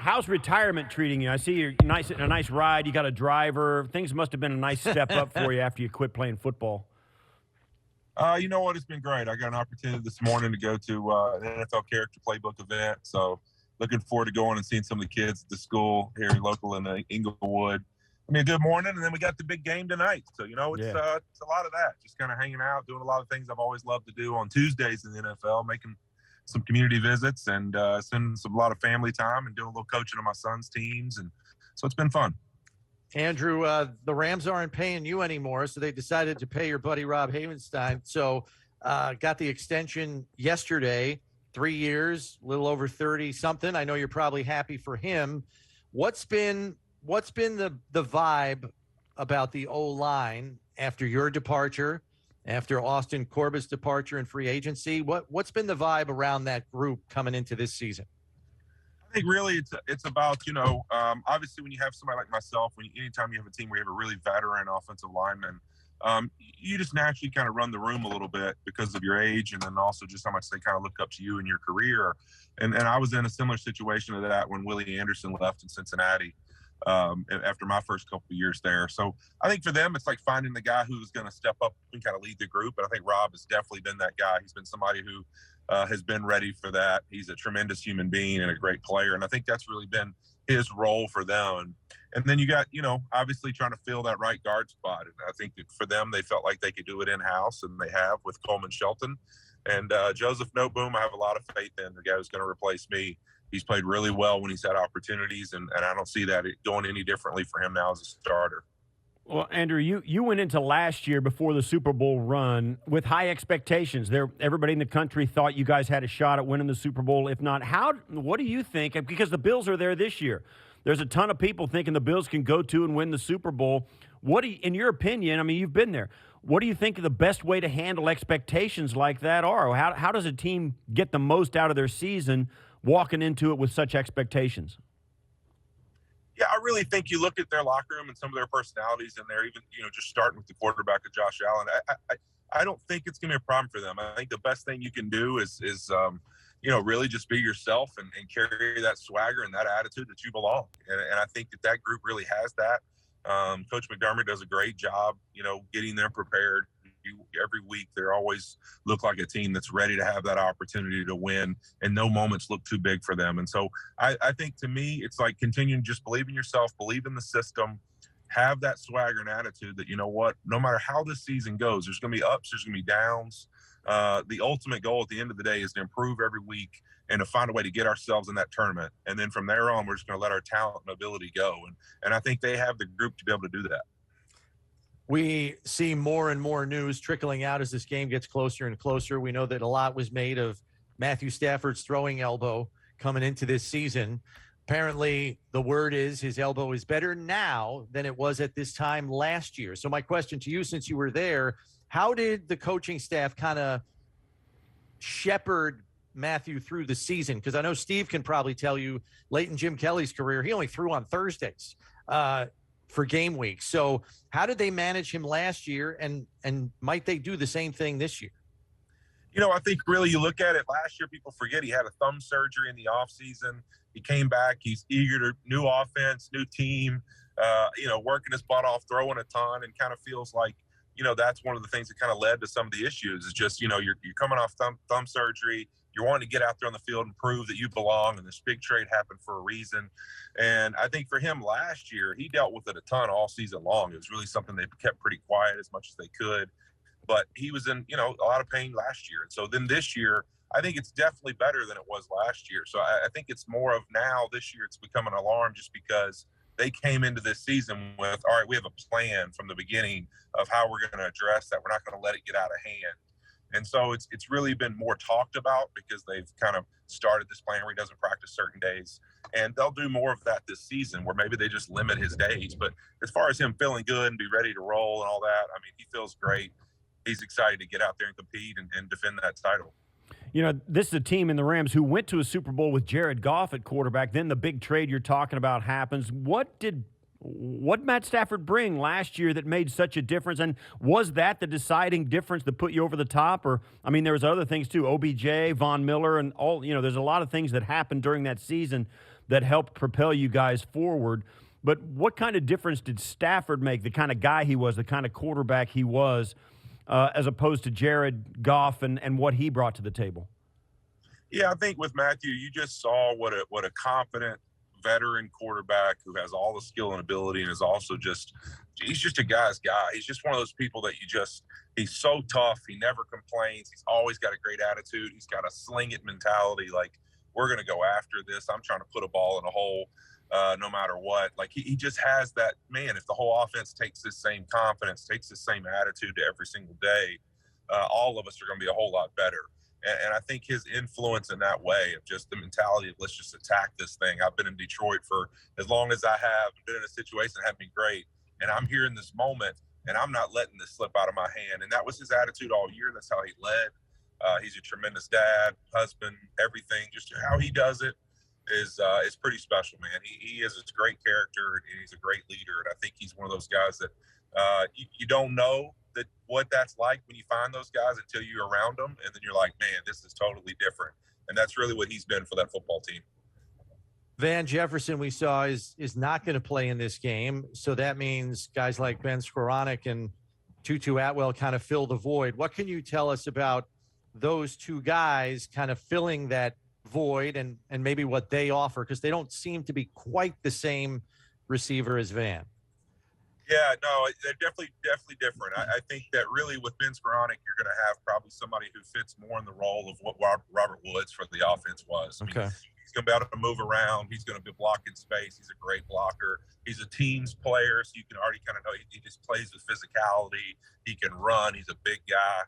how's retirement treating you? I see you're nice a nice ride. You got a driver. Things must have been a nice step up for you after you quit playing football. You know what? It's been great. I got an opportunity this morning to go to an NFL character playbook event. So looking forward to going and seeing some of the kids at the school here local in Inglewood. I mean, good morning. And then we got the big game tonight. So, it's a lot of that, just kind of hanging out, doing a lot of things I've always loved to do on Tuesdays in the NFL, making some community visits and spending a lot of family time and doing a little coaching on my son's teams. And so it's been fun. Andrew, the Rams aren't paying you anymore, so they decided to pay your buddy Rob Havenstein. So got the extension yesterday, 3 years, a little over 30-something. I know you're probably happy for him. What's been the vibe about the O-line after your departure, after Austin Corbett's departure in free agency? What's been the vibe around that group coming into this season? I think really it's about, obviously when you have somebody like myself, anytime you have a team where you have a really veteran offensive lineman, you just naturally kind of run the room a little bit because of your age and then also just how much they kind of look up to you in your career. And I was in a similar situation to that when Willie Anderson left in Cincinnati after my first couple of years there. So I think for them, it's like finding the guy who's going to step up and kind of lead the group. And I think Rob has definitely been that guy. He's been somebody who has been ready for that. He's a tremendous human being and a great player. And I think that's really been his role for them. And then you got, obviously trying to fill that right guard spot. And I think that for them, they felt like they could do it in-house, and they have with Coleman Shelton. And Joseph Noteboom, I have a lot of faith in, the guy who's going to replace me. He's played really well when he's had opportunities, and I don't see that going any differently for him now as a starter. Well, Andrew, you went into last year before the Super Bowl run with high expectations. Everybody in the country thought you guys had a shot at winning the Super Bowl. If not, what do you think? Because the Bills are there this year. There's a ton of people thinking the Bills can go to and win the Super Bowl. In your opinion, I mean, you've been there. What do you think the best way to handle expectations like that are? How does a team get the most out of their season walking into it with such expectations? Yeah, I really think you look at their locker room and some of their personalities in there, even, just starting with the quarterback of Josh Allen. I don't think it's going to be a problem for them. I think the best thing you can do is really just be yourself and carry that swagger and that attitude that you belong. And I think that group really has that. Coach McDermott does a great job, getting them prepared. Every week, they always look like a team that's ready to have that opportunity to win, and no moments look too big for them. And so I think, to me, it's like continuing just believe in yourself, believe in the system, have that swagger and attitude that, no matter how this season goes, there's going to be ups, there's going to be downs. The ultimate goal at the end of the day is to improve every week and to find a way to get ourselves in that tournament. And then from there on, we're just going to let our talent and ability go. And I think they have the group to be able to do that. We see more and more news trickling out as this game gets closer and closer. We know that a lot was made of Matthew Stafford's throwing elbow coming into this season. Apparently, the word is his elbow is better now than it was at this time last year. So my question to you, since you were there, how did the coaching staff kind of shepherd Matthew through the season? Because I know Steve can probably tell you late in Jim Kelly's career, he only threw on Thursdays for game week. So how did they manage him last year, and might they do the same thing this year? I think really you look at it, last year people forget he had a thumb surgery in the offseason. He came back. He's eager to new offense, new team, working his butt off, throwing a ton, and kind of feels like, that's one of the things that kind of led to some of the issues is just, you're coming off thumb surgery. You're wanting to get out there on the field and prove that you belong, and this big trade happened for a reason. And I think for him last year, he dealt with it a ton all season long. It was really something they kept pretty quiet as much as they could. But he was in, a lot of pain last year. And so then this year, I think it's definitely better than it was last year. So I think it's more of now this year it's become an alarm just because they came into this season with, all right, we have a plan from the beginning of how we're going to address that. We're not going to let it get out of hand. And so it's really been more talked about because they've kind of started this plan where he doesn't practice certain days. And they'll do more of that this season where maybe they just limit his days. But as far as him feeling good and be ready to roll and all that, I mean, he feels great. He's excited to get out there and compete and defend that title. This is a team in the Rams who went to a Super Bowl with Jared Goff at quarterback. Then the big trade you're talking about happens. What did Matt Stafford bring last year that made such a difference? And was that the deciding difference that put you over the top? Or, I mean, there was other things too, OBJ, Von Miller, and all, there's a lot of things that happened during that season. that helped propel you guys forward. But what kind of difference did Stafford make, the kind of guy he was, the kind of quarterback he was, as opposed to Jared Goff and what he brought to the table? Yeah, I think with Matthew, you just saw what a confident veteran quarterback who has all the skill and ability, and is also he's just a guy's guy. He's just one of those people that he's so tough. He never complains. He's always got a great attitude. He's got a sling it mentality. Like, we're going to go after this. I'm trying to put a ball in a hole no matter what. Like, he just has that, man, if the whole offense takes this same confidence, takes this same attitude to every single day, all of us are going to be a whole lot better. And I think his influence in that way of just the mentality of let's just attack this thing. I've been in Detroit for as long as I have, been in a situation that had been great. And I'm here in this moment, and I'm not letting this slip out of my hand. And that was his attitude all year. That's how he led. He's a tremendous dad, husband, everything. Just how he does it is pretty special, man. He is a great character, and he's a great leader. And I think he's one of those guys that you don't know what that's like when you find those guys until you're around them, and then you're like, man, this is totally different. And that's really what he's been for that football team. Van Jefferson, we saw, is not going to play in this game, so that means guys like Ben Skoranek and Tutu Atwell kind of fill the void. What can you tell us about those two guys kind of filling that void and maybe what they offer, because they don't seem to be quite the same receiver as Van? Yeah, no, they're definitely different. I think that really with Ben Skoranek, you're going to have probably somebody who fits more in the role of what Robert Woods for the offense was. Okay. He's going to be able to move around. He's going to be blocking space. He's a great blocker. He's a teams player, so you can already kind of know he just plays with physicality. He can run. He's a big guy.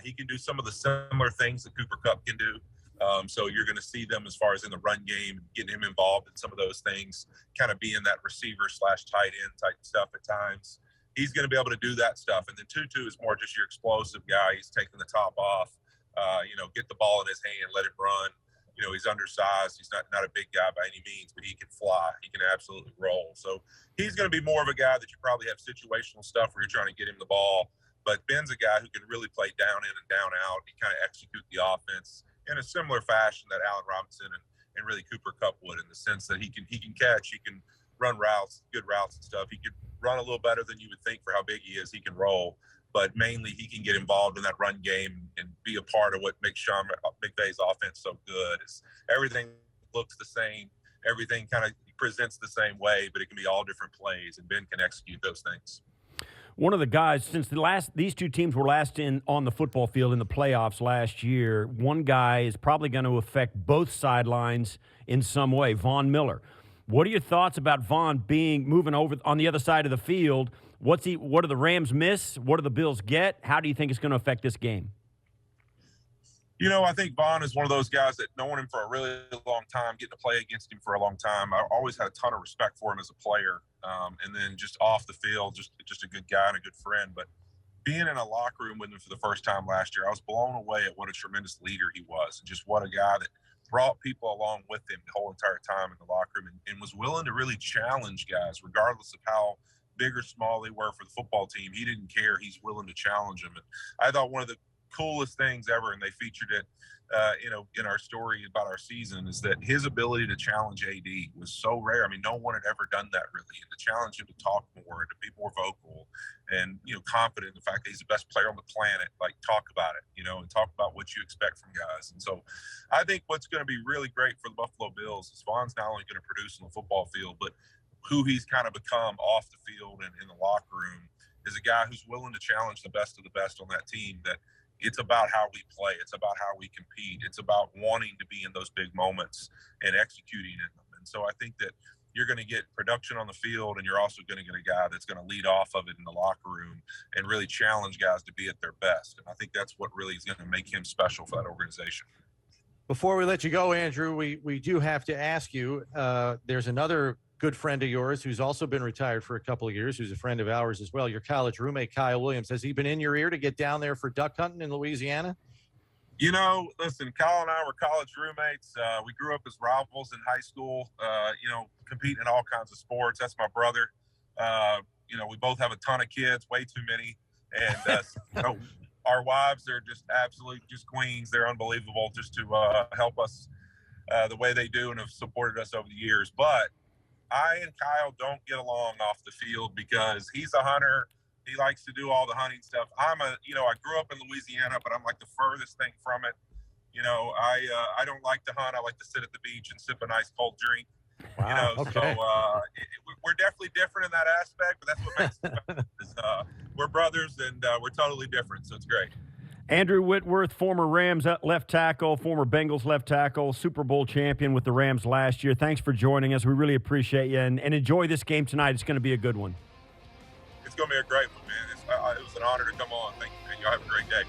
He can do some of the similar things that Cooper Kupp can do. So you're going to see them as far as in the run game, getting him involved in some of those things, kind of being that receiver / tight end type stuff at times. He's going to be able to do that stuff. And then Tutu is more just your explosive guy. He's taking the top off, get the ball in his hand, let it run. He's undersized. He's not a big guy by any means, but he can fly. He can absolutely roll. So he's going to be more of a guy that you probably have situational stuff where you're trying to get him the ball. But Ben's a guy who can really play down in and down out. He kind of execute the offense in a similar fashion that Allen Robinson and really Cooper Kupp would, in the sense that he can catch, he can run routes, good routes and stuff. He could run a little better than you would think for how big he is. He can roll, but mainly he can get involved in that run game and be a part of what makes Sean McVay's offense so good. Is everything looks the same, everything kind of presents the same way, but it can be all different plays, and Ben can execute those things. One of the guys, since these two teams were last on the football field in the playoffs last year, one guy is probably going to affect both sidelines in some way, Von Miller. What are your thoughts about Von moving over on the other side of the field? What do the Rams miss? What do the Bills get? How do you think it's going to affect this game? I think Von is one of those guys that, knowing him for a really long time, getting to play against him for a long time, I always had a ton of respect for him as a player. And then just off the field, just a good guy and a good friend. But being in a locker room with him for the first time last year, I was blown away at what a tremendous leader he was, and just what a guy that brought people along with him the whole entire time in the locker room, and was willing to really challenge guys, regardless of how big or small they were for the football team. He didn't care. He's willing to challenge them. And I thought one of the coolest things ever, and they featured it in our story about our season, is that his ability to challenge AD was so rare. I mean, no one had ever done that really, and to challenge him to talk more and to be more vocal and confident in the fact that he's the best player on the planet. Like, talk about it, and talk about what you expect from guys. And so I think what's going to be really great for the Buffalo Bills is Von's not only going to produce on the football field, but who he's kind of become off the field and in the locker room is a guy who's willing to challenge the best of the best on that team. That it's about how we play. It's about how we compete. It's about wanting to be in those big moments and executing in them. And so I think that you're going to get production on the field, and you're also going to get a guy that's going to lead off of it in the locker room and really challenge guys to be at their best. And I think that's what really is going to make him special for that organization. Before we let you go, Andrew, we do have to ask you, there's another good friend of yours who's also been retired for a couple of years, who's a friend of ours as well, your college roommate, Kyle Williams. Has he been in your ear to get down there for duck hunting in Louisiana? Listen, Kyle and I were college roommates. We grew up as rivals in high school, competing in all kinds of sports. That's my brother. We both have a ton of kids, way too many. And our wives are just absolute queens. They're unbelievable just to help us the way they do and have supported us over the years. But I and Kyle don't get along off the field because he's a hunter. He likes to do all the hunting stuff. I grew up in Louisiana, but I'm like the furthest thing from it. I don't like to hunt. I like to sit at the beach and sip a nice cold drink. Wow. Okay. So we're definitely different in that aspect, but that's what makes it special. We're brothers and we're totally different. So it's great. Andrew Whitworth, former Rams left tackle, former Bengals left tackle, Super Bowl champion with the Rams last year. Thanks for joining us. We really appreciate you, and enjoy this game tonight. It's going to be a good one. It's going to be a great one, man. It was an honor to come on. Thank you, man. Y'all have a great day.